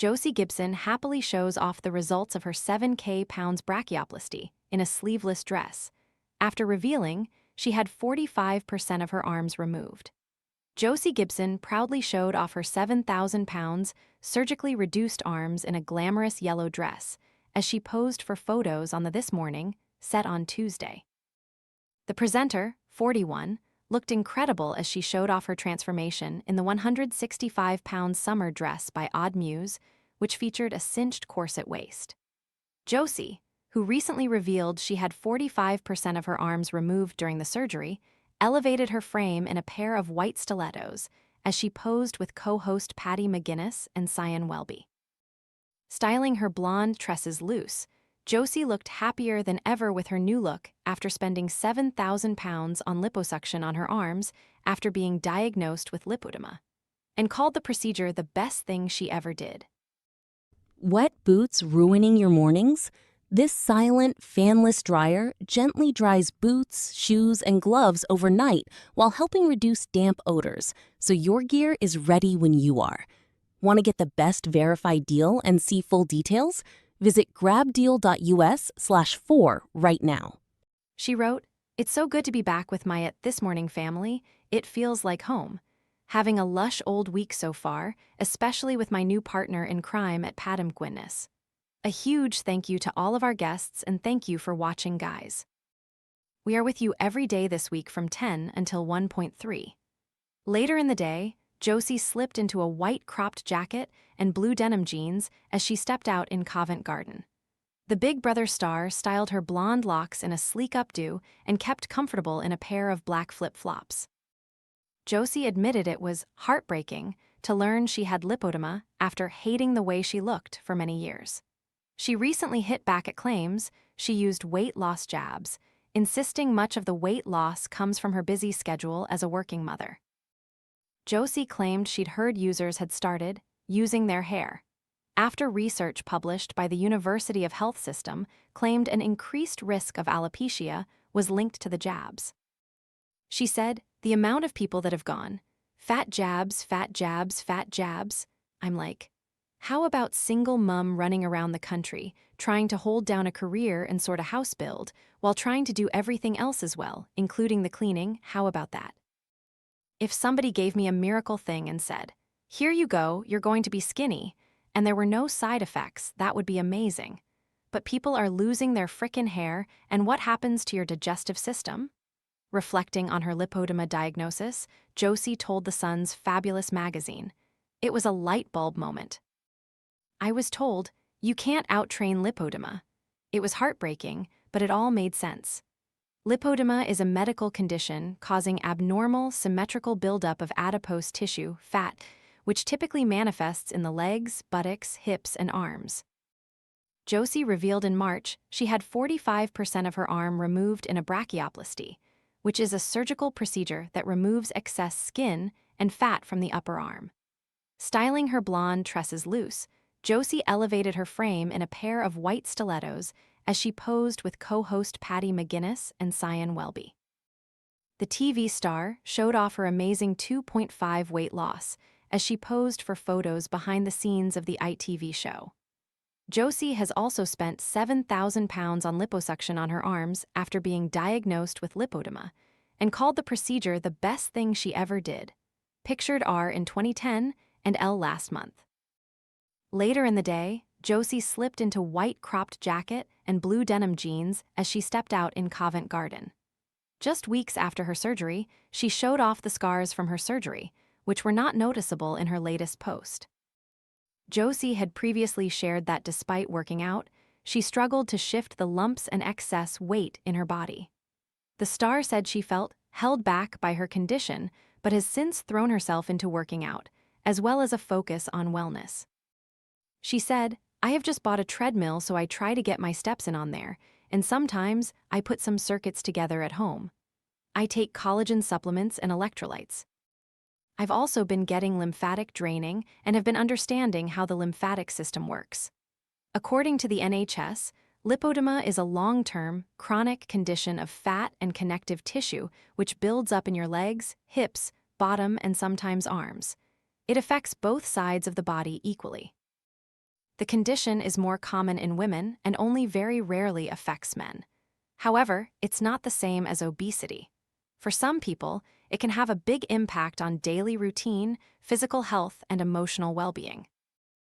Josie Gibson happily shows off the results of her 7K pounds brachioplasty in a sleeveless dress. After revealing, she had 45% of her arms removed. Josie Gibson proudly showed off her 7,000 pounds surgically reduced arms in a glamorous yellow dress as she posed for photos on the This Morning, set on Tuesday. The presenter, 41, looked incredible as she showed off her transformation in the 165-pound summer dress by Odd Muse, which featured a cinched corset waist. Josie, who recently revealed she had 45% of her arms removed during the surgery, elevated her frame in a pair of white stilettos as she posed with co-host Paddy McGuinness and Sian Welby. Styling her blonde tresses loose, Josie looked happier than ever with her new look after spending 7,000 pounds on liposuction on her arms after being diagnosed with lipoedema, and called the procedure the best thing she ever did. Wet boots ruining your mornings? This silent, fanless dryer gently dries boots, shoes, and gloves overnight while helping reduce damp odors, so your gear is ready when you are. Want to get the best verified deal and see full details? Visit grabdeal.us/4 right now. She wrote, "It's so good to be back with my This Morning family. It feels like home. Having a lush old week so far, especially with my new partner in crime at Paddy McGuinness. A huge thank you to all of our guests and thank you for watching, guys. We are with you every day this week from 10 until 1.3. Later in the day, Josie slipped into a white cropped jacket and blue denim jeans as she stepped out in Covent Garden. The Big Brother star styled her blonde locks in a sleek updo and kept comfortable in a pair of black flip-flops. Josie admitted it was heartbreaking to learn she had lipoedema after hating the way she looked for many years. She recently hit back at claims she used weight loss jabs, insisting much of the weight loss comes from her busy schedule as a working mother. Josie claimed she'd heard users had started using their hair after research published by the University of Health System claimed an increased risk of alopecia was linked to the jabs. She said, "The amount of people that have gone, fat jabs, fat jabs, fat jabs. I'm like, how about single mom running around the country, trying to hold down a career and sort a house build, while trying to do everything else as well, including the cleaning? How about that? If somebody gave me a miracle thing and said, 'Here you go, you're going to be skinny,' and there were no side effects, that would be amazing. But people are losing their frickin' hair, and what happens to your digestive system?" Reflecting on her lipoedema diagnosis, Josie told The Sun's Fabulous magazine, "It was a light bulb moment. I was told, you can't out-train lipoedema. It was heartbreaking, but it all made sense. Lipoedema is a medical condition causing abnormal, symmetrical buildup of adipose tissue, fat, which typically manifests in the legs, buttocks, hips, and arms." Josie revealed in March she had 45% of her arm removed in a brachioplasty, which is a surgical procedure that removes excess skin and fat from the upper arm. Styling her blonde tresses loose, Josie elevated her frame in a pair of white stilettos as she posed with co-host Paddy McGuinness and Sian Welby. The TV star showed off her amazing 2.5 weight loss as she posed for photos behind the scenes of the ITV show. Josie has also spent 7,000 pounds on liposuction on her arms after being diagnosed with lipoedema, and called the procedure the best thing she ever did. Pictured R in 2010 and L last month. Later in the day, Josie slipped into white cropped jacket and blue denim jeans as she stepped out in Covent Garden. Just weeks after her surgery, she showed off the scars from her surgery, which were not noticeable in her latest post. Josie had previously shared that despite working out, she struggled to shift the lumps and excess weight in her body. The star said she felt held back by her condition, but has since thrown herself into working out, as well as a focus on wellness. She said, "I have just bought a treadmill, so I try to get my steps in on there, and sometimes I put some circuits together at home. I take collagen supplements and electrolytes. I've also been getting lymphatic draining and have been understanding how the lymphatic system works." According to the NHS, lipoedema is a long-term, chronic condition of fat and connective tissue which builds up in your legs, hips, bottom, and sometimes arms. It affects both sides of the body equally. The condition is more common in women and only very rarely affects men. However, it's not the same as obesity. For some people, it can have a big impact on daily routine, physical health, and emotional well-being.